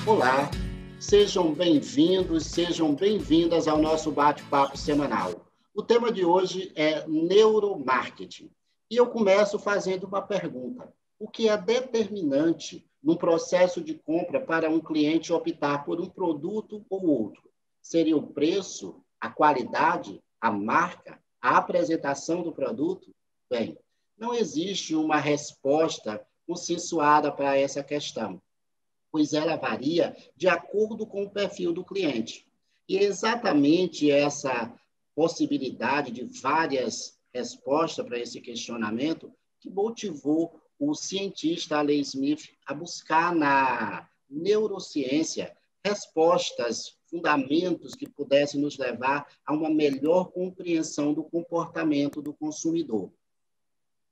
Olá, sejam bem-vindos, sejam bem-vindas ao nosso bate-papo semanal. O tema de hoje é neuromarketing. E eu começo fazendo uma pergunta. O que é determinante num processo de compra para um cliente optar por um produto ou outro? Seria o preço, a qualidade, a marca, a apresentação do produto? Bem, não existe uma resposta consensuada para essa questão, pois ela varia de acordo com o perfil do cliente. E é exatamente essa possibilidade de várias respostas para esse questionamento que motivou o cientista Alan Smith a buscar na neurociência respostas, fundamentos que pudessem nos levar a uma melhor compreensão do comportamento do consumidor.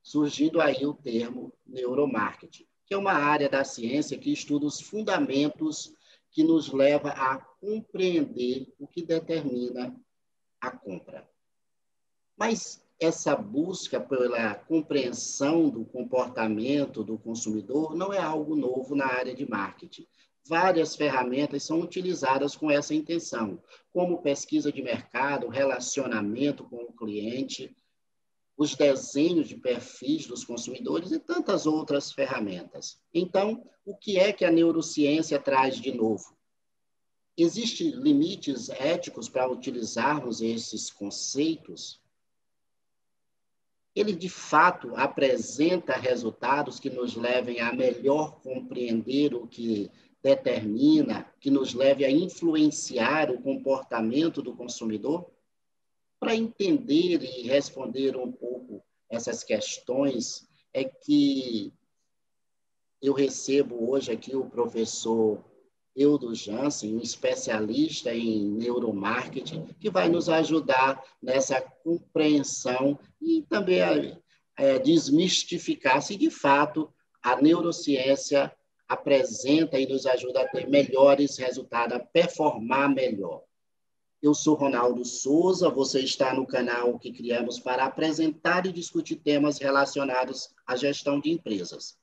Surgindo aí o termo neuromarketing, que é uma área da ciência que estuda os fundamentos que nos leva a compreender o que determina a compra. Mas essa busca pela compreensão do comportamento do consumidor não é algo novo na área de marketing. Várias ferramentas são utilizadas com essa intenção, como pesquisa de mercado, relacionamento com o cliente, os desenhos de perfis dos consumidores e tantas outras ferramentas. Então, o que é que a neurociência traz de novo? Existem limites éticos para utilizarmos esses conceitos? Ele, de fato, apresenta resultados que nos levem a melhor compreender o que determina, que nos leve a influenciar o comportamento do consumidor? Para entender e responder um pouco essas questões, é que eu recebo hoje aqui o professor Eudo Jansen, um especialista em neuromarketing, que vai nos ajudar nessa compreensão e também a desmistificar se, de fato, a neurociência apresenta e nos ajuda a ter melhores resultados, a performar melhor. Eu sou Ronaldo Souza, você está no canal que criamos para apresentar e discutir temas relacionados à gestão de empresas.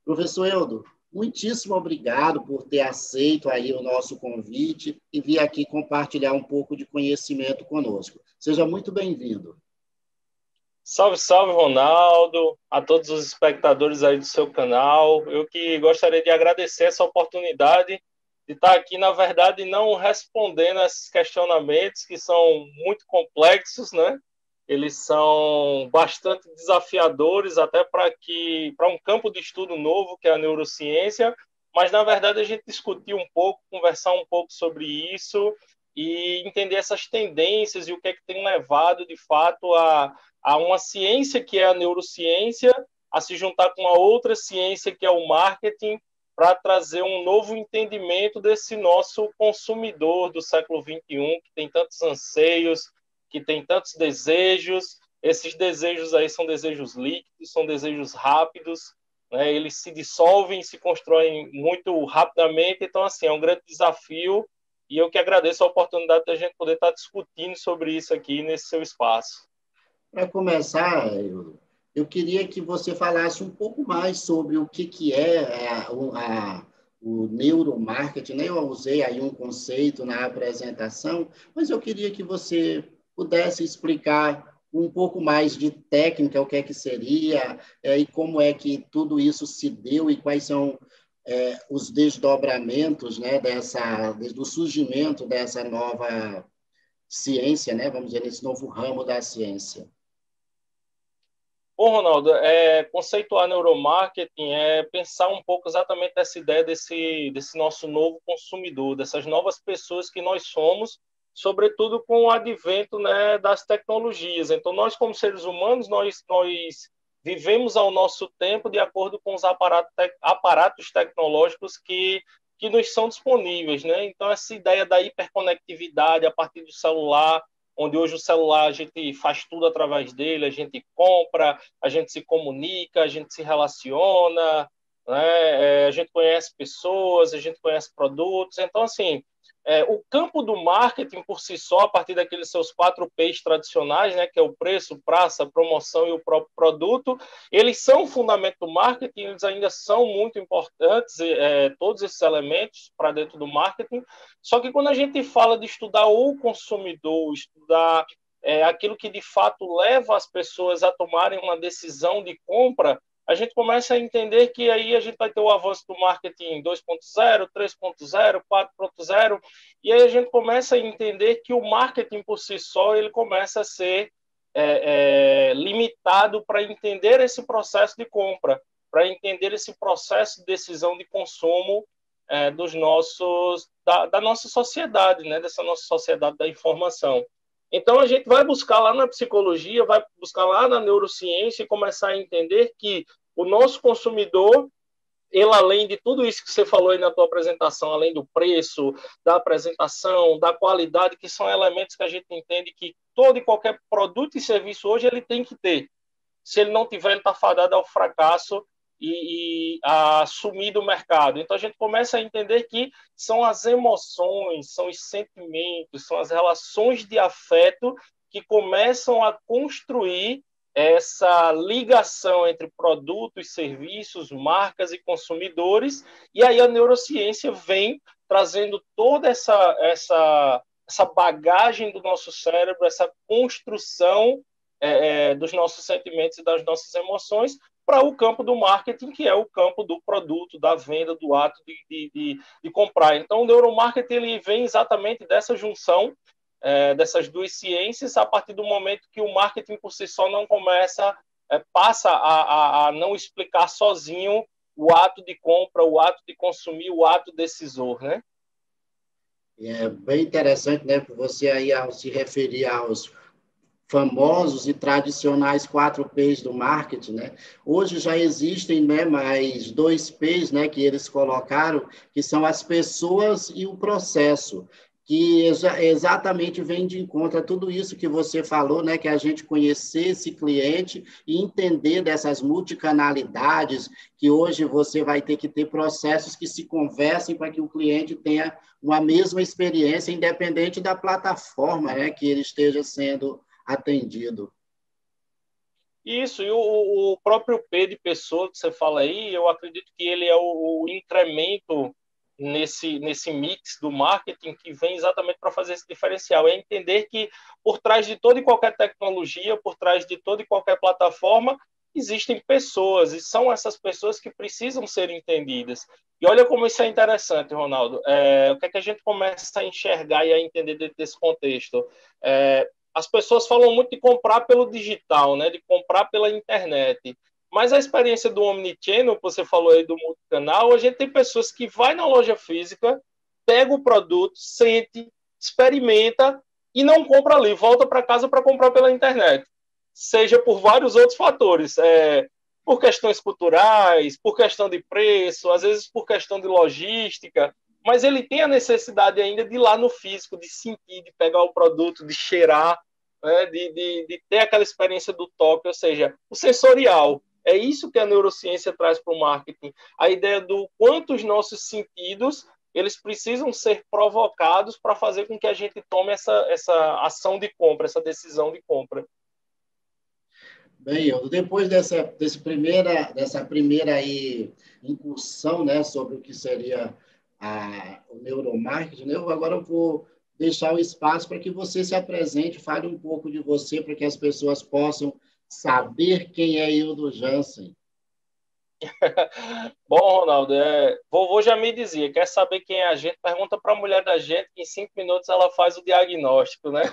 Professor Eudo, muitíssimo obrigado por ter aceito aí o nosso convite e vir aqui compartilhar um pouco de conhecimento conosco. Seja muito bem-vindo. Salve, salve, Ronaldo, a todos os espectadores aí do seu canal. Eu que gostaria de agradecer essa oportunidade de estar aqui, na verdade, não respondendo a esses questionamentos que são muito complexos, né? Eles são bastante desafiadores até para um campo de estudo novo, que é a neurociência, mas, na verdade, a gente discutir um pouco, conversar um pouco sobre isso e entender essas tendências e o que é que tem levado, de fato, a uma ciência que é a neurociência a se juntar com uma outra ciência que é o marketing, para trazer um novo entendimento desse nosso consumidor do século XXI, que tem tantos anseios, que tem tantos desejos. Esses desejos aí são desejos líquidos, são desejos rápidos, né? Eles se dissolvem, se constroem muito rapidamente. Então, assim, é um grande desafio e eu que agradeço a oportunidade de a gente poder estar discutindo sobre isso aqui nesse seu espaço. Para começar, eu queria que você falasse um pouco mais sobre o que é o neuromarketing, né? Eu usei aí um conceito na apresentação, mas eu queria que você pudesse explicar um pouco mais de técnica, o que é que seria, e como é que tudo isso se deu e quais são os desdobramentos, né, do surgimento dessa nova ciência, né? Vamos dizer, esse novo ramo da ciência. Bom, Ronaldo, conceituar neuromarketing é pensar um pouco exatamente essa ideia desse nosso novo consumidor, dessas novas pessoas que nós somos, sobretudo com o advento, né, das tecnologias. Então, nós, como seres humanos, nós vivemos ao nosso tempo de acordo com os aparatos tecnológicos que nos são disponíveis, né? Então, essa ideia da hiperconectividade a partir do celular, onde hoje o celular a gente faz tudo através dele, a gente compra, a gente se comunica, a gente se relaciona, né? A gente conhece pessoas, a gente conhece produtos. Então, assim, O campo do marketing por si só, a partir daqueles seus 4Ps tradicionais, né, que é o preço, praça, promoção e o próprio produto, eles são o fundamento do marketing, eles ainda são muito importantes, todos esses elementos para dentro do marketing. Só que quando a gente fala de estudar o consumidor, estudar aquilo que de fato leva as pessoas a tomarem uma decisão de compra, a gente começa a entender que aí a gente vai ter o avanço do marketing 2.0, 3.0, 4.0, e aí a gente começa a entender que o marketing por si só ele começa a ser limitado para entender esse processo de compra, para entender esse processo de decisão de consumo da nossa sociedade, né? Dessa nossa sociedade da informação. Então, a gente vai buscar lá na psicologia, vai buscar lá na neurociência e começar a entender que o nosso consumidor, ele, além de tudo isso que você falou aí na tua apresentação, além do preço, da apresentação, da qualidade, que são elementos que a gente entende que todo e qualquer produto e serviço hoje ele tem que ter. Se ele não tiver, ele está fadado ao fracasso e a sumir do mercado. Então, a gente começa a entender que são as emoções, são os sentimentos, são as relações de afeto que começam a construir essa ligação entre produtos, serviços, marcas e consumidores, e aí a neurociência vem trazendo toda essa bagagem do nosso cérebro, essa construção dos nossos sentimentos e das nossas emoções para o campo do marketing, que é o campo do produto, da venda, do ato de comprar. Então, o neuromarketing ele vem exatamente dessa junção dessas duas ciências, a partir do momento que o marketing por si só não passa a não explicar sozinho o ato de compra, o ato de consumir, o ato decisor, né? É bem interessante, né? Você aí ao se referir aos famosos e tradicionais 4Ps do marketing, né? Hoje já existem, né, mais 2Ps, né, que eles colocaram, que são as pessoas e o processo, que exatamente vem de encontro a tudo isso que você falou, né, que a gente conhecer esse cliente e entender dessas multicanalidades, que hoje você vai ter que ter processos que se conversem para que o cliente tenha uma mesma experiência, independente da plataforma, né, que ele esteja sendo atendido. Isso, e o próprio P de pessoa que você fala aí, eu acredito que ele é o incremento nesse mix do marketing que vem exatamente para fazer esse diferencial. É entender que por trás de toda e qualquer tecnologia, por trás de toda e qualquer plataforma, existem pessoas, e são essas pessoas que precisam ser entendidas. E olha como isso é interessante, Ronaldo. O que é que a gente começa a enxergar e a entender dentro desse contexto? As pessoas falam muito de comprar pelo digital, né? De comprar pela internet. Mas a experiência do omnichannel, que você falou aí do multicanal, a gente tem pessoas que vai na loja física, pega o produto, sente, experimenta e não compra ali, volta para casa para comprar pela internet. Seja por vários outros fatores, por questões culturais, por questão de preço, às vezes por questão de logística, mas ele tem a necessidade ainda de ir lá no físico, de sentir, de pegar o produto, de cheirar, né, de ter aquela experiência do toque, ou seja, o sensorial. É isso que a neurociência traz para o marketing. A ideia do quanto os nossos sentidos eles precisam ser provocados para fazer com que a gente tome essa ação de compra, essa decisão de compra. Bem, depois dessa primeira aí, incursão, né, sobre o que seria o neuromarketing, né, agora eu vou deixar o espaço para que você se apresente, fale um pouco de você, para que as pessoas possam saber quem é Hildo Jansen. Bom, Ronaldo, vovô já me dizia, quer saber quem é a gente? Pergunta para a mulher da gente, que em 5 minutos ela faz o diagnóstico, né?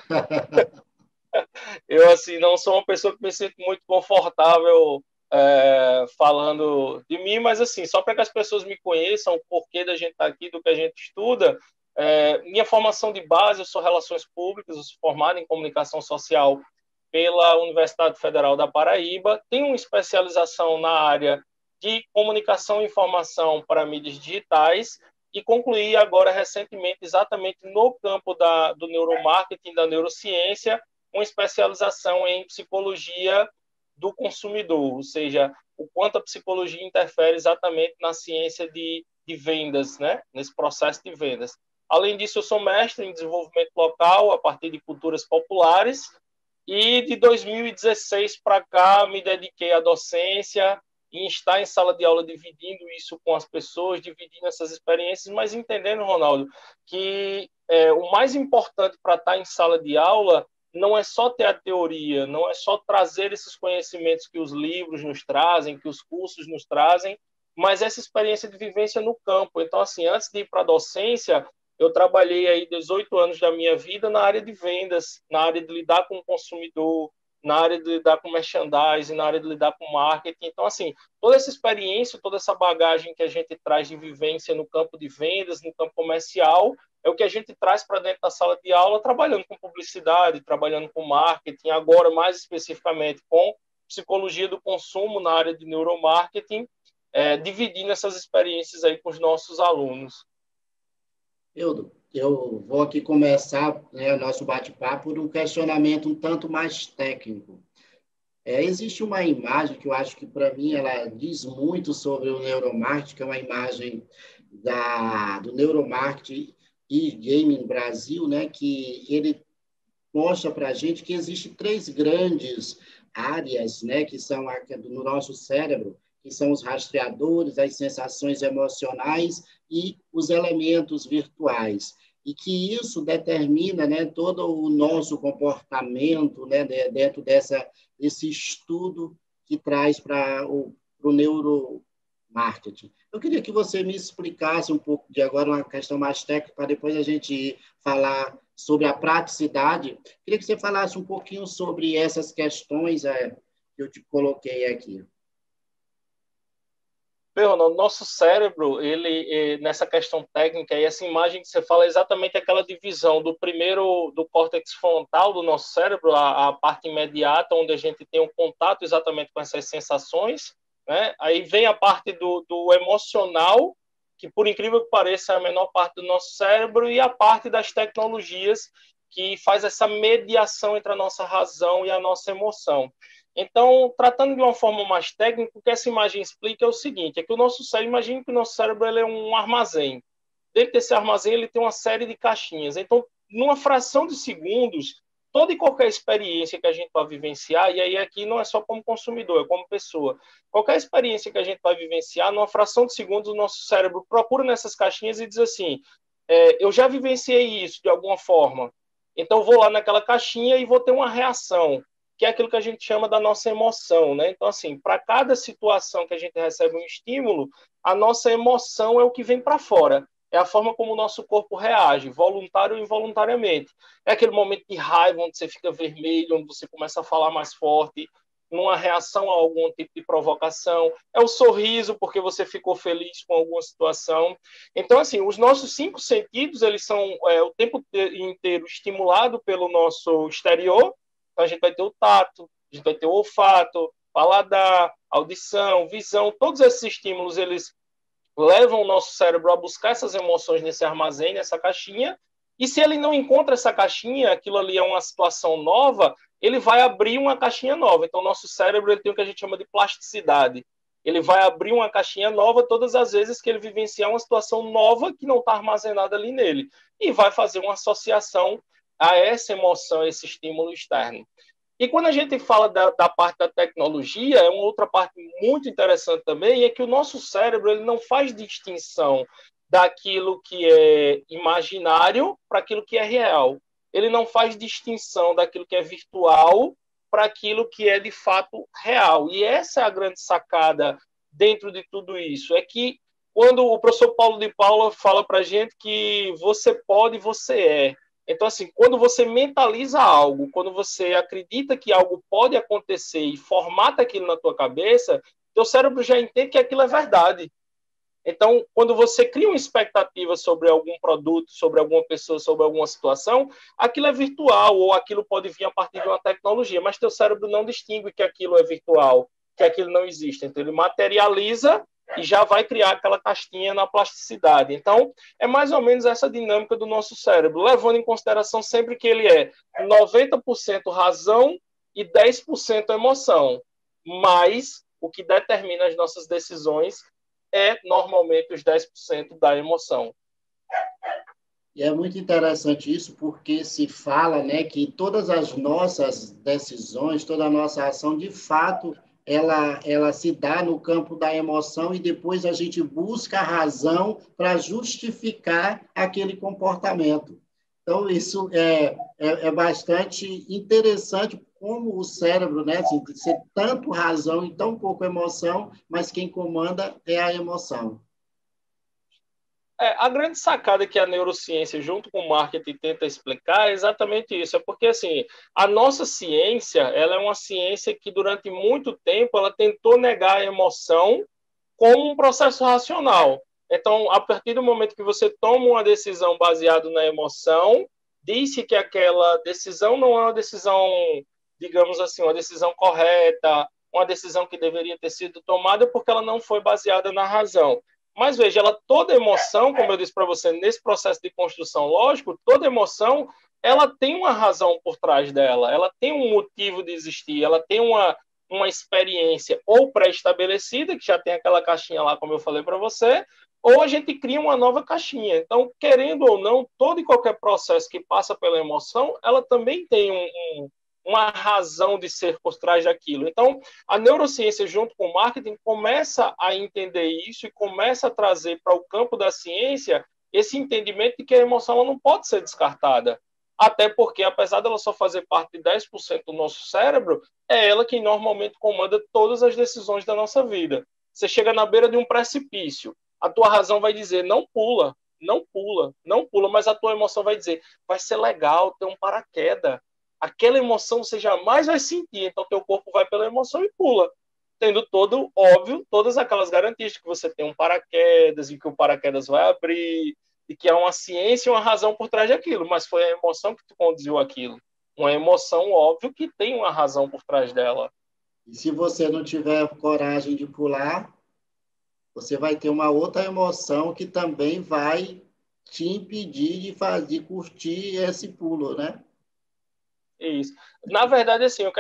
Eu, assim, não sou uma pessoa que me sinto muito confortável falando de mim, mas, assim, só para que as pessoas me conheçam, o porquê da gente estar aqui, do que a gente estuda, minha formação de base, eu sou Relações Públicas, eu sou formado em Comunicação Social pela Universidade Federal da Paraíba, tenho uma especialização na área de Comunicação e Informação para mídias digitais e concluí agora recentemente exatamente no campo do neuromarketing, da neurociência, uma especialização em psicologia do consumidor, ou seja, o quanto a psicologia interfere exatamente na ciência de vendas, né? Nesse processo de vendas. Além disso, eu sou mestre em desenvolvimento local a partir de culturas populares e de 2016 para cá me dediquei à docência, em estar em sala de aula dividindo isso com as pessoas, dividindo essas experiências, mas entendendo, Ronaldo, que o mais importante para estar em sala de aula não é só ter a teoria, não é só trazer esses conhecimentos que os livros nos trazem, que os cursos nos trazem, mas essa experiência de vivência no campo. Então, assim, antes de ir para a docência, eu trabalhei aí 18 anos da minha vida na área de vendas, na área de lidar com o consumidor, na área de lidar com merchandising, na área de lidar com marketing. Então, assim, toda essa experiência, toda essa bagagem que a gente traz de vivência no campo de vendas, no campo comercial, é o que a gente traz para dentro da sala de aula, trabalhando com publicidade, trabalhando com marketing, agora mais especificamente com psicologia do consumo na área de neuromarketing, dividindo essas experiências aí com os nossos alunos. Eu vou aqui começar, né, o nosso bate-papo por um questionamento um tanto mais técnico. Existe uma imagem que eu acho que, para mim, ela diz muito sobre o neuromarketing, que é uma imagem do neuromarketing e Gaming Brasil, né, que ele mostra para a gente que existem três grandes áreas, né, que são no nosso cérebro, que são os rastreadores, as sensações emocionais e os elementos virtuais. E que isso determina, né, todo o nosso comportamento, né, dentro desse estudo que traz para o neuromarketing. Eu queria que você me explicasse um pouco de agora uma questão mais técnica, para depois a gente falar sobre a praticidade. Queria que você falasse um pouquinho sobre essas questões que eu te coloquei aqui. O nosso cérebro, ele nessa questão técnica, e essa imagem que você fala é exatamente aquela divisão do córtex frontal do nosso cérebro, a parte imediata, onde a gente tem um contato exatamente com essas sensações, né? Aí vem a parte do emocional, que por incrível que pareça é a menor parte do nosso cérebro, e a parte das tecnologias, que faz essa mediação entre a nossa razão e a nossa emoção. Então, tratando de uma forma mais técnica, o que essa imagem explica é o seguinte, é que o nosso cérebro, imagine que o nosso cérebro ele é um armazém. Dentro desse armazém, ele tem uma série de caixinhas. Então, numa fração de segundos, toda e qualquer experiência que a gente vai vivenciar, e aí aqui não é só como consumidor, é como pessoa, qualquer experiência que a gente vai vivenciar, numa fração de segundos, o nosso cérebro procura nessas caixinhas e diz assim, eu já vivenciei isso de alguma forma, então vou lá naquela caixinha e vou ter uma reação, que é aquilo que a gente chama da nossa emoção, né? Então, assim, para cada situação que a gente recebe um estímulo, a nossa emoção é o que vem para fora. É a forma como o nosso corpo reage, voluntário ou involuntariamente. É aquele momento de raiva onde você fica vermelho, onde você começa a falar mais forte, numa reação a algum tipo de provocação. É o sorriso, porque você ficou feliz com alguma situação. Então, assim, os nossos 5 sentidos, eles são o tempo inteiro estimulados pelo nosso exterior. Então, a gente vai ter o tato, a gente vai ter o olfato, paladar, audição, visão. Todos esses estímulos, eles levam o nosso cérebro a buscar essas emoções nesse armazém, nessa caixinha. E se ele não encontra essa caixinha, aquilo ali é uma situação nova, ele vai abrir uma caixinha nova. Então, o nosso cérebro ele tem o que a gente chama de plasticidade. Ele vai abrir uma caixinha nova todas as vezes que ele vivenciar uma situação nova que não está armazenada ali nele. E vai fazer uma associação a essa emoção, a esse estímulo externo. E quando a gente fala da parte da tecnologia, é uma outra parte muito interessante também, é que o nosso cérebro ele não faz distinção daquilo que é imaginário para aquilo que é real. Ele não faz distinção daquilo que é virtual para aquilo que é de fato real. E essa é a grande sacada dentro de tudo isso, é que quando o professor Paulo de Paula fala para a gente que você pode, você é. Então, assim, quando você mentaliza algo, quando você acredita que algo pode acontecer e formata aquilo na tua cabeça, teu cérebro já entende que aquilo é verdade. Então, quando você cria uma expectativa sobre algum produto, sobre alguma pessoa, sobre alguma situação, aquilo é virtual ou aquilo pode vir a partir de uma tecnologia, mas teu cérebro não distingue que aquilo é virtual, que aquilo não existe. Então, ele materializa e já vai criar aquela castinha na plasticidade. Então, é mais ou menos essa dinâmica do nosso cérebro, levando em consideração sempre que ele é 90% razão e 10% emoção. Mas o que determina as nossas decisões é normalmente os 10% da emoção. E é muito interessante isso, porque se fala, né, que todas as nossas decisões, toda a nossa ação, de fato, ela se dá no campo da emoção e depois a gente busca a razão para justificar aquele comportamento. Então, isso é bastante interessante como o cérebro, né, assim, ser tanto razão e tão pouco emoção, mas quem comanda é a emoção. A grande sacada que a neurociência, junto com o marketing, tenta explicar é exatamente isso. É porque, assim, a nossa ciência, ela é uma ciência que, durante muito tempo, ela tentou negar a emoção como um processo racional. Então, a partir do momento que você toma uma decisão baseada na emoção, disse que aquela decisão não é uma decisão, digamos assim, uma decisão correta, uma decisão que deveria ter sido tomada porque ela não foi baseada na razão. Mas veja, ela toda emoção, como eu disse para você, nesse processo de construção lógico, toda emoção, ela tem uma razão por trás dela, ela tem um motivo de existir, ela tem uma experiência ou pré-estabelecida, que já tem aquela caixinha lá, como eu falei para você, ou a gente cria uma nova caixinha. Então, querendo ou não, todo e qualquer processo que passa pela emoção, ela também tem uma razão de ser por trás daquilo. Então, a neurociência, junto com o marketing, começa a entender isso e começa a trazer para o campo da ciência esse entendimento de que a emoção ela não pode ser descartada. Até porque, apesar dela só fazer parte de 10% do nosso cérebro, é ela quem normalmente comanda todas as decisões da nossa vida. Você chega na beira de um precipício, a tua razão vai dizer, não pula, não pula, não pula, mas a tua emoção vai dizer, vai ser legal ter um paraquedas. Aquela emoção você jamais vai sentir, então teu corpo vai pela emoção e pula. Tendo todo, óbvio, todas aquelas garantias de que você tem um paraquedas, e que o paraquedas vai abrir, e que há uma ciência e uma razão por trás daquilo, mas foi a emoção que te conduziu aquilo. Uma emoção, óbvio, que tem uma razão por trás dela. E se você não tiver coragem de pular, você vai ter uma outra emoção que também vai te impedir de curtir esse pulo, né? Isso. Na verdade, assim, o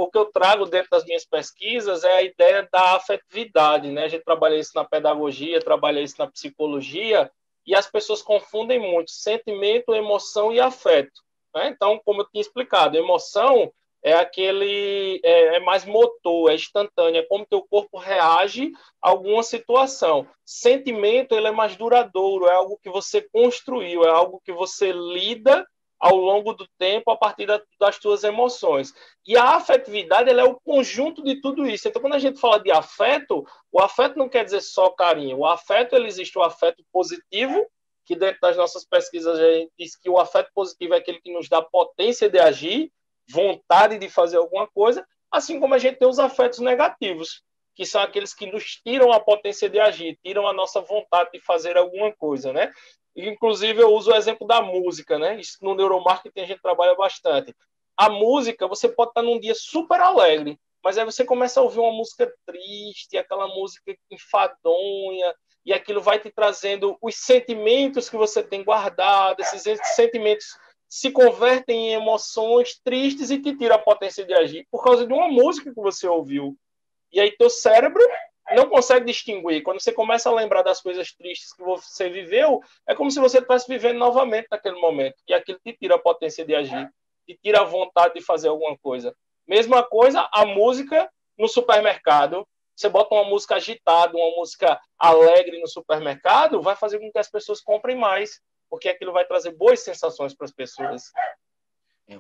que eu trago dentro das minhas pesquisas é a ideia da afetividade, né? A gente trabalha isso na pedagogia, trabalha isso na psicologia, e as pessoas confundem muito sentimento, emoção e afeto, né? Então, como eu tinha explicado, emoção é mais motor, é instantâneo, é como teu corpo reage a alguma situação. Sentimento, ele é mais duradouro, é algo que você construiu, é algo que você lida ao longo do tempo a partir das tuas emoções. E a afetividade ela é o conjunto de tudo isso. Então, quando a gente fala de afeto, o afeto não quer dizer só carinho. O afeto, ele existe o afeto positivo, que dentro das nossas pesquisas a gente diz que o afeto positivo é aquele que nos dá potência de agir, vontade de fazer alguma coisa, assim como a gente tem os afetos negativos, que são aqueles que nos tiram a potência de agir, tiram a nossa vontade de fazer alguma coisa, né? Inclusive, eu uso o exemplo da música, né? Isso no neuromarketing a gente trabalha bastante. A música, você pode estar num dia super alegre, mas aí você começa a ouvir uma música triste, aquela música enfadonha, e aquilo vai te trazendo os sentimentos que você tem guardado, esses sentimentos se convertem em emoções tristes e te tira a potência de agir por causa de uma música que você ouviu. E aí teu cérebro não consegue distinguir. Quando você começa a lembrar das coisas tristes que você viveu, é como se você estivesse vivendo novamente naquele momento. E aquilo te tira a potência de agir, te tira a vontade de fazer alguma coisa. Mesma coisa, a música no supermercado. Você bota uma música agitada, uma música alegre no supermercado, vai fazer com que as pessoas comprem mais, porque aquilo vai trazer boas sensações para as pessoas.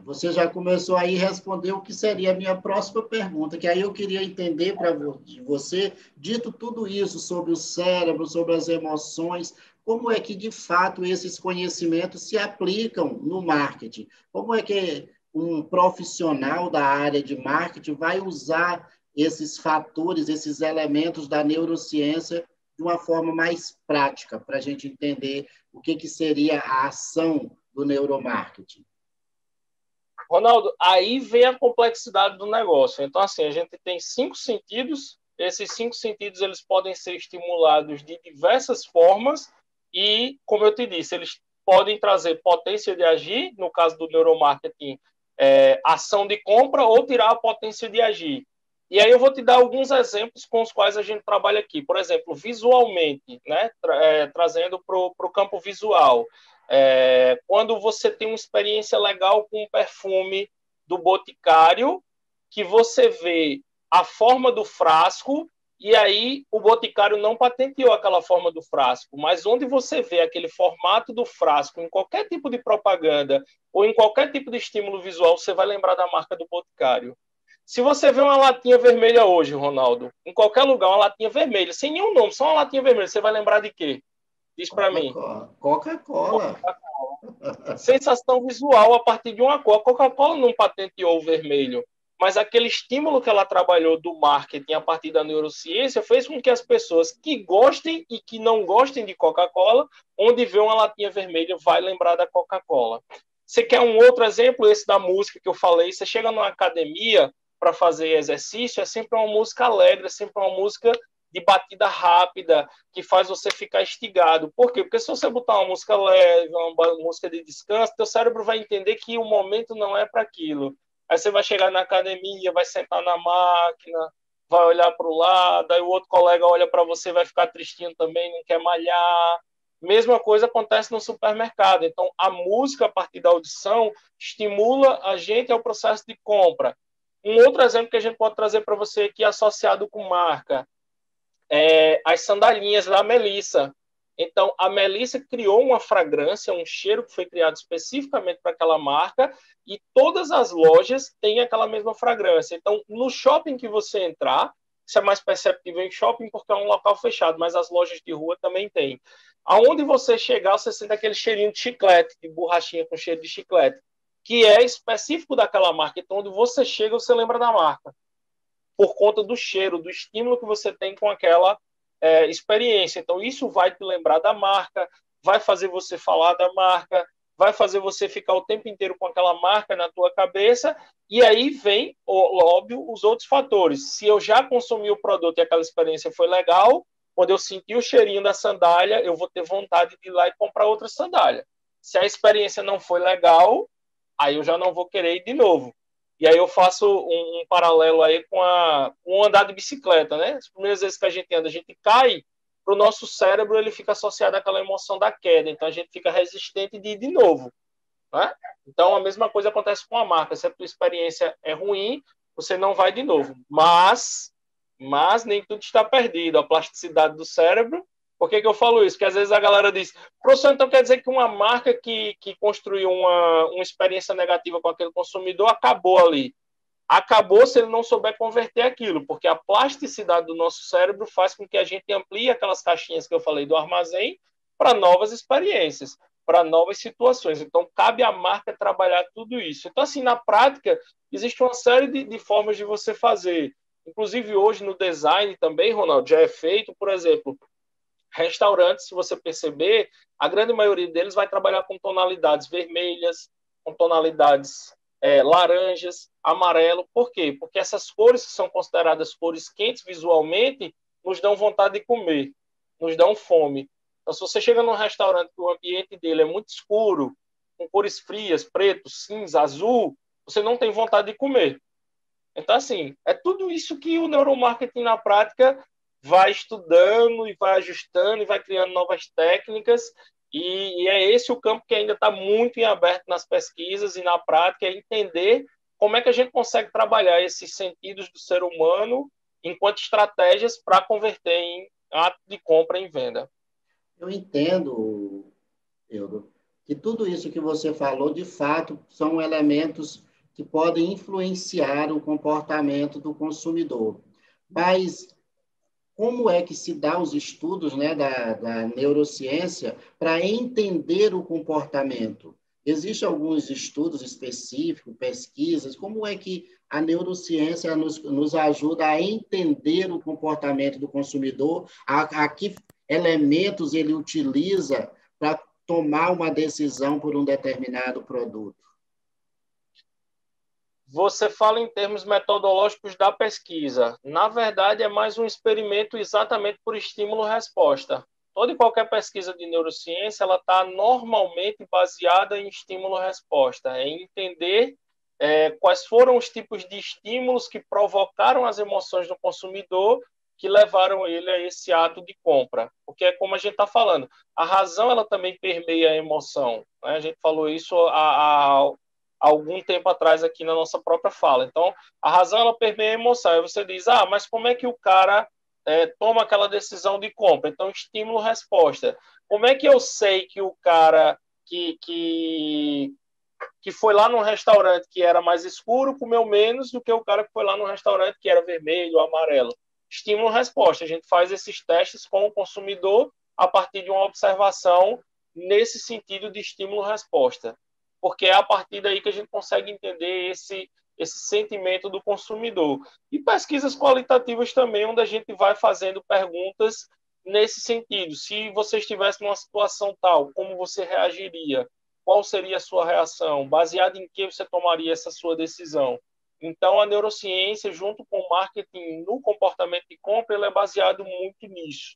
Você já começou aí a responder o que seria a minha próxima pergunta, que aí eu queria entender para você, dito tudo isso sobre o cérebro, sobre as emoções, como é que, de fato, esses conhecimentos se aplicam no marketing? Como é que um profissional da área de marketing vai usar esses fatores, esses elementos da neurociência de uma forma mais prática, para a gente entender o que seria a ação do neuromarketing? Ronaldo, aí vem a complexidade do negócio. Então, assim, a gente tem 5 sentidos. Esses 5 sentidos eles podem ser estimulados de diversas formas e, como eu te disse, eles podem trazer potência de agir, no caso do neuromarketing, ação de compra ou tirar a potência de agir. E aí eu vou te dar alguns exemplos com os quais a gente trabalha aqui. Por exemplo, visualmente, né? Trazendo para o campo visual. Quando você tem uma experiência legal com um perfume do Boticário, que você vê a forma do frasco, e aí o Boticário não patenteou aquela forma do frasco, mas onde você vê aquele formato do frasco em qualquer tipo de propaganda ou em qualquer tipo de estímulo visual, você vai lembrar da marca do Boticário. Se você vê uma latinha vermelha hoje, Ronaldo, em qualquer lugar, uma latinha vermelha, sem nenhum nome, só uma latinha vermelha, você vai lembrar de quê? Diz para mim. Coca-Cola. Sensação visual a partir de uma cor. A Coca-Cola não patenteou o vermelho, mas aquele estímulo que ela trabalhou do marketing a partir da neurociência fez com que as pessoas que gostem e que não gostem de Coca-Cola, onde vê uma latinha vermelha, vai lembrar da Coca-Cola. Você quer um outro exemplo? Esse da música que eu falei. Você chega numa academia para fazer exercício, é sempre uma música alegre, é sempre uma música de batida rápida, que faz você ficar instigado. Por quê? Porque se você botar uma música leve, uma música de descanso, teu cérebro vai entender que o momento não é para aquilo. Aí você vai chegar na academia, vai sentar na máquina, vai olhar para o lado, aí o outro colega olha para você, vai ficar tristinho também, não quer malhar. Mesma coisa acontece no supermercado. Então, a música, a partir da audição, estimula a gente ao processo de compra. Um outro exemplo que a gente pode trazer para você aqui, associado com marca, as sandalinhas da Melissa. Então, a Melissa criou uma fragrância, um cheiro que foi criado especificamente para aquela marca, e todas as lojas têm aquela mesma fragrância. Então, no shopping que você entrar, isso é mais perceptível em shopping porque é um local fechado, mas as lojas de rua também têm. Aonde você chegar, você sente aquele cheirinho de chiclete, de borrachinha com cheiro de chiclete, que é específico daquela marca. Então, onde você chega, você lembra da marca por conta do cheiro, do estímulo que você tem com aquela experiência. Então, isso vai te lembrar da marca, vai fazer você falar da marca, vai fazer você ficar o tempo inteiro com aquela marca na tua cabeça, e aí vem, óbvio, os outros fatores. Se eu já consumi o produto e aquela experiência foi legal, quando eu sentir o cheirinho da sandália, eu vou ter vontade de ir lá e comprar outra sandália. Se a experiência não foi legal, aí eu já não vou querer ir de novo. E aí eu faço um paralelo aí com o andar de bicicleta, né? As primeiras vezes que a gente cai, para o nosso cérebro ele fica associado àquela emoção da queda, então a gente fica resistente de ir de novo, né? Então a mesma coisa acontece com a marca. Se a tua experiência é ruim, você não vai de novo. Mas nem tudo está perdido. A plasticidade do cérebro. Por que eu falo isso? Porque às vezes a galera diz, professor, então quer dizer que uma marca que construiu uma experiência negativa com aquele consumidor acabou ali. Acabou se ele não souber converter aquilo, porque a plasticidade do nosso cérebro faz com que a gente amplie aquelas caixinhas que eu falei do armazém para novas experiências, para novas situações. Então, cabe à marca trabalhar tudo isso. Então, assim, na prática, existe uma série de formas de você fazer. Inclusive, hoje no design também, Ronaldo, já é feito, por exemplo, restaurantes, se você perceber, a grande maioria deles vai trabalhar com tonalidades vermelhas, com tonalidades laranjas, amarelo. Por quê? Porque essas cores que são consideradas cores quentes visualmente nos dão vontade de comer, nos dão fome. Então, se você chega num restaurante que o ambiente dele é muito escuro, com cores frias, preto, cinza, azul, você não tem vontade de comer. Então, assim, é tudo isso que o neuromarketing na prática vai estudando e vai ajustando e vai criando novas técnicas, e é esse o campo que ainda está muito em aberto nas pesquisas e na prática, é entender como é que a gente consegue trabalhar esses sentidos do ser humano enquanto estratégias para converter em ato de compra em venda. Eu entendo, Euro, que tudo isso que você falou, de fato, são elementos que podem influenciar o comportamento do consumidor. Mas como é que se dá os estudos, né, da neurociência para entender o comportamento? Existem alguns estudos específicos, pesquisas, como é que a neurociência nos ajuda a entender o comportamento do consumidor, a que elementos ele utiliza para tomar uma decisão por um determinado produto? Você fala em termos metodológicos da pesquisa. Na verdade, é mais um experimento exatamente por estímulo-resposta. Toda e qualquer pesquisa de neurociência, ela está normalmente baseada em estímulo-resposta, em entender quais foram os tipos de estímulos que provocaram as emoções do consumidor que levaram ele a esse ato de compra. Porque é como a gente está falando, a razão ela também permeia a emoção, né? A gente falou isso há algum tempo atrás aqui na nossa própria fala. Então, a razão ela permeia a emoção. Aí você diz, mas como é que o cara toma aquela decisão de compra? Então, estímulo-resposta. Como é que eu sei que o cara que foi lá num restaurante que era mais escuro comeu menos do que o cara que foi lá num restaurante que era vermelho, amarelo? Estímulo-resposta. A gente faz esses testes com o consumidor a partir de uma observação nesse sentido de estímulo-resposta. Porque é a partir daí que a gente consegue entender esse sentimento do consumidor. E pesquisas qualitativas também, onde a gente vai fazendo perguntas nesse sentido. Se você estivesse numa situação tal, como você reagiria? Qual seria a sua reação? Baseado em que você tomaria essa sua decisão? Então, a neurociência, junto com o marketing no comportamento de compra, ela é baseado muito nisso.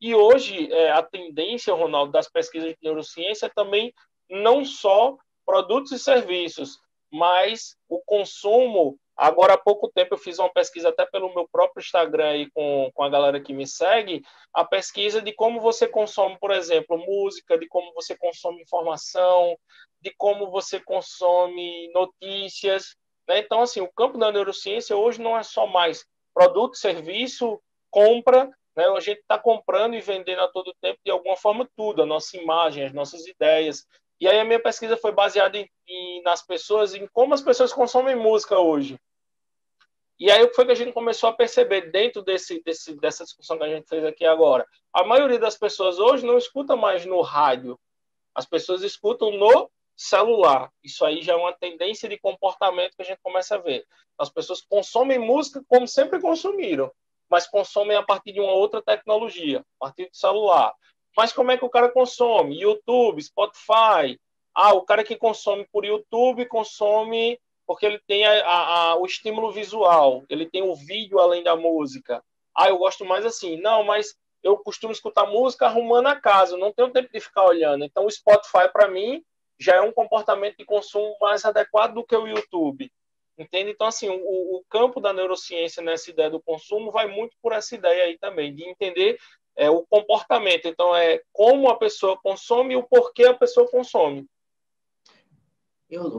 E hoje, a tendência, Ronaldo, das pesquisas de neurociência é também não só produtos e serviços, mas o consumo. Agora, há pouco tempo, eu fiz uma pesquisa até pelo meu próprio Instagram aí com a galera que me segue, a pesquisa de como você consome, por exemplo, música, de como você consome informação, de como você consome notícias, né? Então, assim, o campo da neurociência hoje não é só mais produto, serviço, compra, né? A gente está comprando e vendendo a todo tempo, de alguma forma, tudo, a nossa imagem, as nossas ideias. E aí a minha pesquisa foi baseada nas pessoas, em como as pessoas consomem música hoje. E aí foi que a gente começou a perceber, dentro dessa discussão que a gente fez aqui agora, a maioria das pessoas hoje não escuta mais no rádio, as pessoas escutam no celular. Isso aí já é uma tendência de comportamento que a gente começa a ver. As pessoas consomem música como sempre consumiram, mas consomem a partir de uma outra tecnologia, a partir do celular. Mas como é que o cara consome? YouTube, Spotify. O cara que consome por YouTube consome porque ele tem o estímulo visual, ele tem o vídeo além da música. Eu gosto mais assim. Não, mas eu costumo escutar música arrumando a casa, eu não tenho tempo de ficar olhando. Então, o Spotify, para mim, já é um comportamento de consumo mais adequado do que o YouTube. Entende? Então, assim, o campo da neurociência nessa ideia do consumo vai muito por essa ideia aí também, de entender o comportamento. Então, é como a pessoa consome e o porquê a pessoa consome.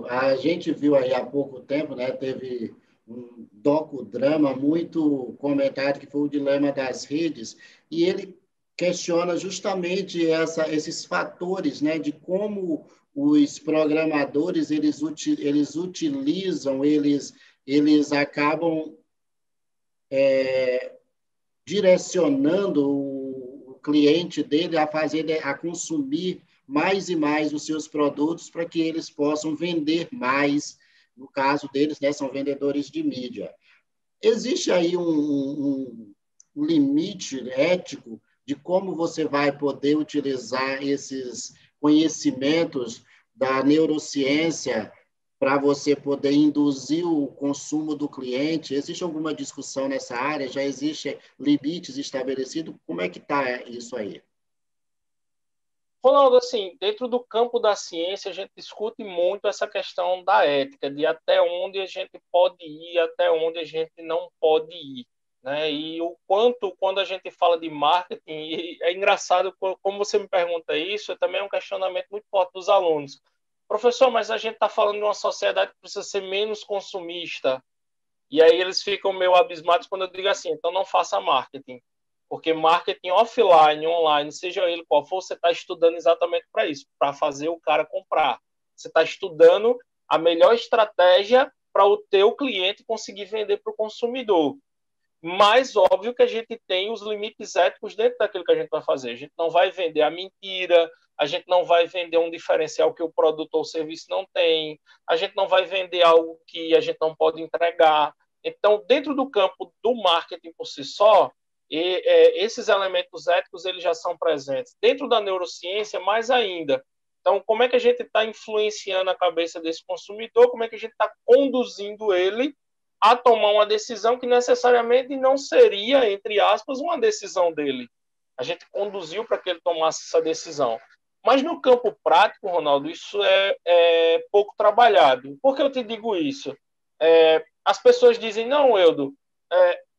A gente viu aí há pouco tempo, né, teve um docudrama muito comentado, que foi o Dilema das Redes, e ele questiona justamente esses fatores, né, de como os programadores eles utilizam, eles acabam direcionando o cliente dele a consumir mais e mais os seus produtos para que eles possam vender mais. No caso deles, né, são vendedores de mídia. Existe aí um limite ético de como você vai poder utilizar esses conhecimentos da neurociência para você poder induzir o consumo do cliente? Existe alguma discussão nessa área? Já existe limites estabelecidos? Como é que está isso aí? Ronaldo, assim, dentro do campo da ciência, a gente discute muito essa questão da ética, de até onde a gente pode ir, até onde a gente não pode ir, né? E o quanto, quando a gente fala de marketing, e é engraçado, como você me pergunta isso, também é um questionamento muito forte dos alunos. Professor, mas a gente está falando de uma sociedade que precisa ser menos consumista. E aí eles ficam meio abismados quando eu digo assim, então não faça marketing. Porque marketing offline, online, seja ele qual for, você está estudando exatamente para isso, para fazer o cara comprar. Você está estudando a melhor estratégia para o teu cliente conseguir vender para o consumidor. Mas óbvio que a gente tem os limites éticos dentro daquilo que a gente vai fazer. A gente não vai vender a mentira, a gente não vai vender um diferencial que o produto ou o serviço não tem, a gente não vai vender algo que a gente não pode entregar. Então, dentro do campo do marketing por si só, esses elementos éticos eles já são presentes. Dentro da neurociência, mais ainda. Então, como é que a gente está influenciando a cabeça desse consumidor? Como é que a gente está conduzindo ele a tomar uma decisão que necessariamente não seria, entre aspas, uma decisão dele. A gente conduziu para que ele tomasse essa decisão. Mas no campo prático, Ronaldo, isso é pouco trabalhado. Por que eu te digo isso? As pessoas dizem, não, Eudo,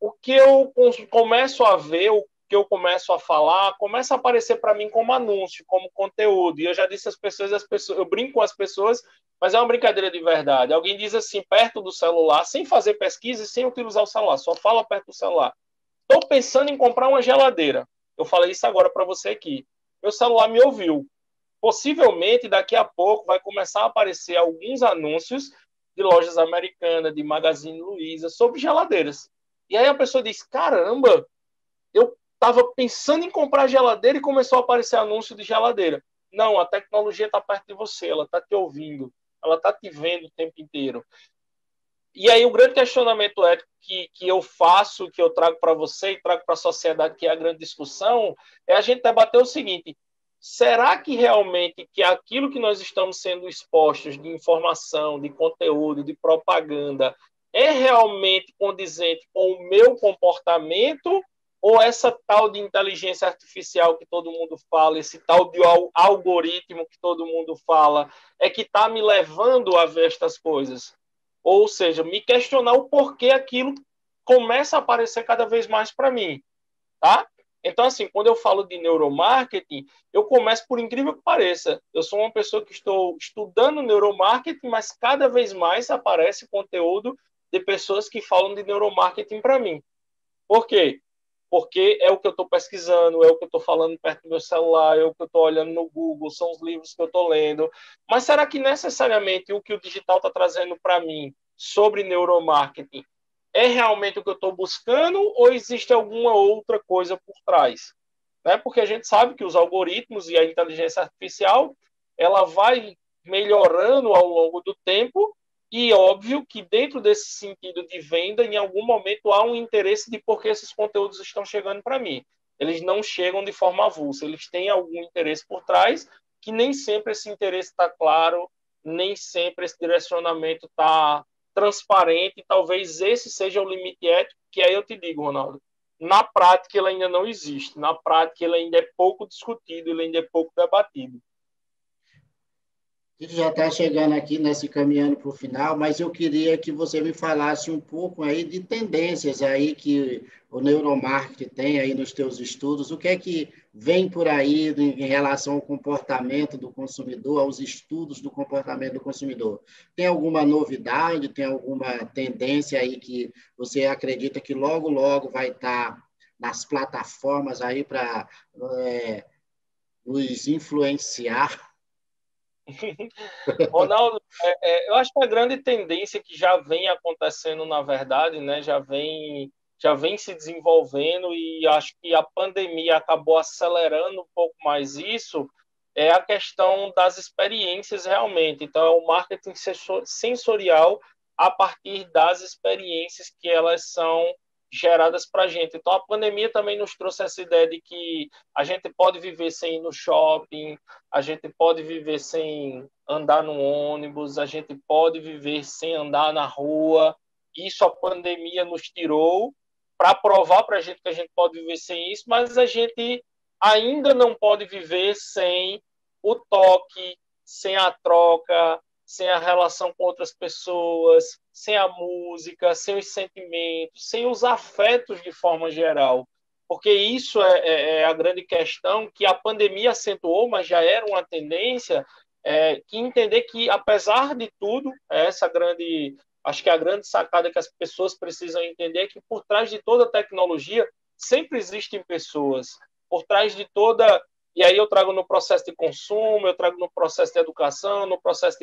o que eu começo a ver, o que eu começo a falar, começa a aparecer para mim como anúncio, como conteúdo. E eu já disse às pessoas, eu brinco com as pessoas, mas é uma brincadeira de verdade. Alguém diz assim, perto do celular, sem fazer pesquisa e sem utilizar o celular, só fala perto do celular. Estou pensando em comprar uma geladeira. Eu falei isso agora para você aqui. Meu celular me ouviu. Possivelmente, daqui a pouco, vai começar a aparecer alguns anúncios de lojas americanas, de Magazine Luiza, sobre geladeiras. E aí a pessoa diz, caramba, eu estava pensando em comprar geladeira e começou a aparecer anúncio de geladeira. Não, a tecnologia está perto de você, ela está te ouvindo, ela está te vendo o tempo inteiro. E aí o grande questionamento ético que eu faço, que eu trago para você e trago para a sociedade, que é a grande discussão, é a gente debater o seguinte: será que realmente que aquilo que nós estamos sendo expostos de informação, de conteúdo, de propaganda, é realmente condizente com o meu comportamento? Ou essa tal de inteligência artificial que todo mundo fala, esse tal de algoritmo que todo mundo fala, é que está me levando a ver estas coisas? Ou seja, me questionar o porquê aquilo começa a aparecer cada vez mais para mim, tá? Então, assim, quando eu falo de neuromarketing, eu começo por incrível que pareça. Eu sou uma pessoa que estou estudando neuromarketing, mas cada vez mais aparece conteúdo de pessoas que falam de neuromarketing para mim. Por quê? Porque é o que eu estou pesquisando, é o que eu estou falando perto do meu celular, é o que eu estou olhando no Google, são os livros que eu estou lendo. Mas será que necessariamente o que o digital está trazendo para mim sobre neuromarketing é realmente o que eu estou buscando ou existe alguma outra coisa por trás? Né? Porque a gente sabe que os algoritmos e a inteligência artificial ela vai melhorando ao longo do tempo e óbvio que dentro desse sentido de venda, em algum momento há um interesse de por que esses conteúdos estão chegando para mim. Eles não chegam de forma avulsa, eles têm algum interesse por trás, que nem sempre esse interesse está claro, nem sempre esse direcionamento está transparente, e talvez esse seja o limite ético, que aí eu te digo, Ronaldo, na prática ele ainda não existe, na prática ele ainda é pouco discutido, ele ainda é pouco debatido. A gente já está chegando aqui, nesse caminhando para o final, mas eu queria que você me falasse um pouco aí de tendências aí que o neuromarketing tem aí nos teus estudos, o que é que vem por aí em relação ao comportamento do consumidor, aos estudos do comportamento do consumidor. Tem alguma novidade, tem alguma tendência aí que você acredita que logo, logo vai estar nas plataformas aí para nos influenciar? Ronaldo, eu acho que a grande tendência que já vem acontecendo, na verdade, né, já vem se desenvolvendo e acho que a pandemia acabou acelerando um pouco mais isso, é a questão das experiências realmente. Então, é o marketing sensorial a partir das experiências que elas são geradas para a gente. Então, a pandemia também nos trouxe essa ideia de que a gente pode viver sem ir no shopping, a gente pode viver sem andar no ônibus, a gente pode viver sem andar na rua. Isso a pandemia nos tirou para provar para a gente que a gente pode viver sem isso, mas a gente ainda não pode viver sem o toque, sem a troca, sem a relação com outras pessoas, sem a música, sem os sentimentos, sem os afetos de forma geral. Porque isso é a grande questão que a pandemia acentuou, mas já era uma tendência, que entender que, apesar de tudo, acho que a grande sacada que as pessoas precisam entender é que por trás de toda tecnologia sempre existem pessoas. Por trás de toda. E aí eu trago no processo de consumo, eu trago no processo de educação, no processo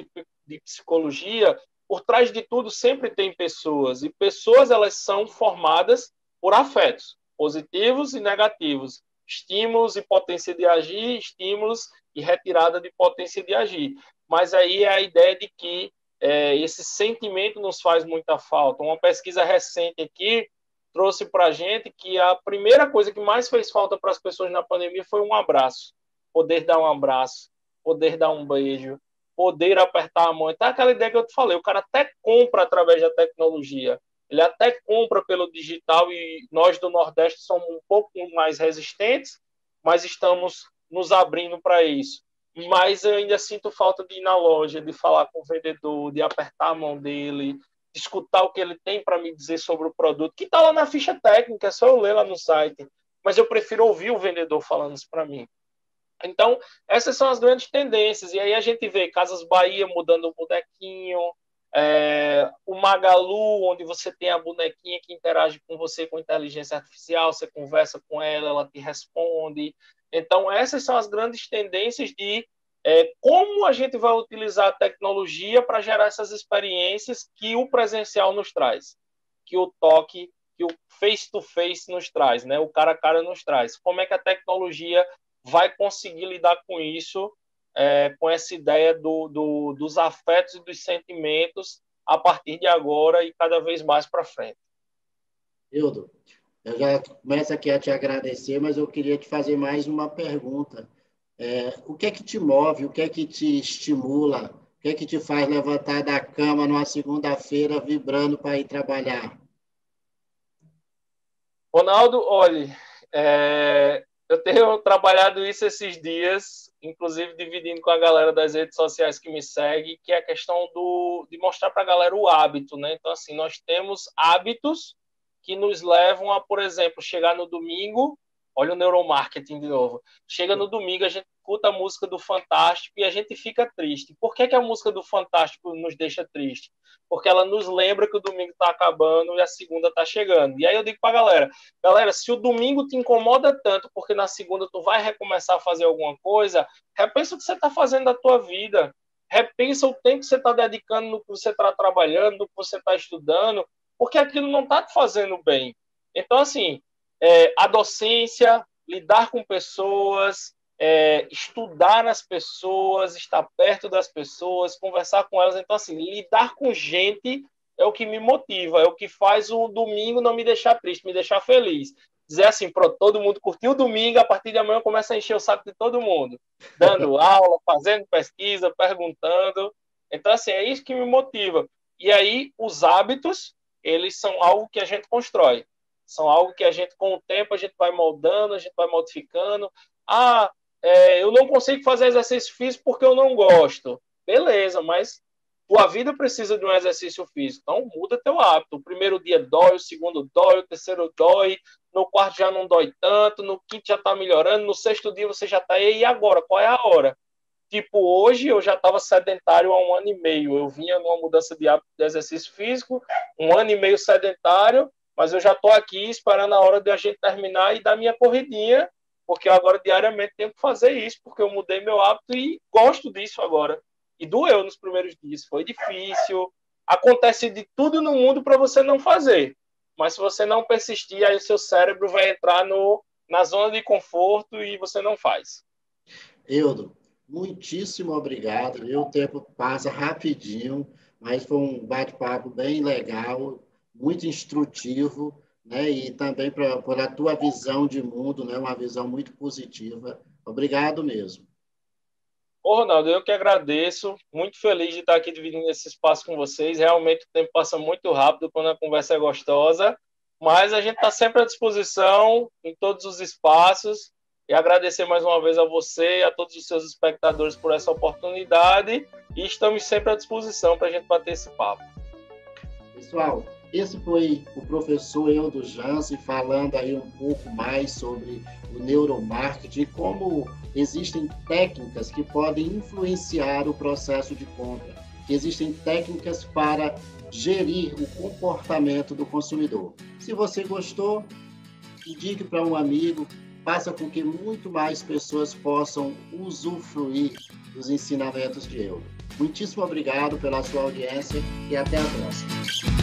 de psicologia. Por trás de tudo sempre tem pessoas. E pessoas, elas são formadas por afetos, positivos e negativos. Estímulos e potência de agir, estímulos e retirada de potência de agir. Mas aí é a ideia de que esse sentimento nos faz muita falta. Uma pesquisa recente aqui trouxe para a gente que a primeira coisa que mais fez falta para as pessoas na pandemia foi um abraço. Poder dar um abraço, poder dar um beijo, poder apertar a mão. Então, aquela ideia que eu te falei, o cara até compra através da tecnologia, ele até compra pelo digital e nós do Nordeste somos um pouco mais resistentes, mas estamos nos abrindo para isso. Mas eu ainda sinto falta de ir na loja, de falar com o vendedor, de apertar a mão dele, escutar o que ele tem para me dizer sobre o produto, que está lá na ficha técnica, é só eu ler lá no site. Mas eu prefiro ouvir o vendedor falando isso para mim. Então, essas são as grandes tendências. E aí a gente vê Casas Bahia mudando o bonequinho, o Magalu, onde você tem a bonequinha que interage com você com inteligência artificial, você conversa com ela, ela te responde. Então, essas são as grandes tendências de como a gente vai utilizar a tecnologia para gerar essas experiências que o presencial nos traz, que o toque, que o face-to-face nos traz, né? O cara a cara nos traz. Como é que a tecnologia vai conseguir lidar com isso, com essa ideia dos afetos e dos sentimentos a partir de agora e cada vez mais para frente? Hildo, eu já começo aqui a te agradecer, mas eu queria te fazer mais uma pergunta. O que é que te move, o que é que te estimula, o que é que te faz levantar da cama numa segunda-feira vibrando para ir trabalhar? Ronaldo, olha, eu tenho trabalhado isso esses dias, inclusive dividindo com a galera das redes sociais que me segue, que é a questão de mostrar para a galera o hábito, né? Então, assim, nós temos hábitos que nos levam a, por exemplo, chegar no domingo, olha o neuromarketing de novo, chega no domingo, a gente escuta a música do Fantástico e a gente fica triste. Por que a música do Fantástico nos deixa triste? Porque ela nos lembra que o domingo está acabando e a segunda está chegando. E aí eu digo para a galera, se o domingo te incomoda tanto porque na segunda tu vai recomeçar a fazer alguma coisa, repensa o que você está fazendo da tua vida, repensa o tempo que você está dedicando no que você está trabalhando, no que você está estudando, porque aquilo não está te fazendo bem. Então, assim, a docência, lidar com pessoas, estudar nas pessoas, estar perto das pessoas, conversar com elas. Então, assim, lidar com gente é o que me motiva, é o que faz o domingo não me deixar triste, me deixar feliz. Dizer assim, pronto, todo mundo curtiu o domingo, a partir de amanhã começa a encher o saco de todo mundo, dando aula, fazendo pesquisa, perguntando. Então, assim, é isso que me motiva. E aí, os hábitos, eles são algo que a gente constrói. São algo que a gente, com o tempo, a gente vai moldando, a gente vai modificando. Eu não consigo fazer exercício físico porque eu não gosto. Beleza, mas tua vida precisa de um exercício físico. Então, muda teu hábito. O primeiro dia dói, o segundo dói, o terceiro dói, no quarto já não dói tanto, no quinto já está melhorando, no sexto dia você já está aí. E agora? Qual é a hora? Tipo, hoje eu já estava sedentário há 1 ano e meio. Eu vinha numa mudança de hábito de exercício físico, 1 ano e meio sedentário, mas eu já estou aqui esperando a hora de a gente terminar e dar minha corridinha, porque eu agora diariamente tenho que fazer isso, porque eu mudei meu hábito e gosto disso agora. E doeu nos primeiros dias, foi difícil. Acontece de tudo no mundo para você não fazer. Mas se você não persistir, aí o seu cérebro vai entrar na zona de conforto e você não faz. Hildo, muitíssimo obrigado. O tempo passa rapidinho, mas foi um bate-papo bem legal, muito instrutivo, né? E também por a tua visão de mundo, né? Uma visão muito positiva. Obrigado mesmo. Ô, Ronaldo, eu que agradeço, muito feliz de estar aqui dividindo esse espaço com vocês. Realmente o tempo passa muito rápido quando a conversa é gostosa, mas a gente está sempre à disposição em todos os espaços. E agradecer mais uma vez a você e a todos os seus espectadores por essa oportunidade. E estamos sempre à disposição para a gente bater esse papo. Pessoal, esse foi o professor Hildo Jansen falando aí um pouco mais sobre o neuromarketing e como existem técnicas que podem influenciar o processo de compra, que existem técnicas para gerir o comportamento do consumidor. Se você gostou, indique para um amigo, faça com que muito mais pessoas possam usufruir dos ensinamentos de Hildo. Muitíssimo obrigado pela sua audiência e até a próxima.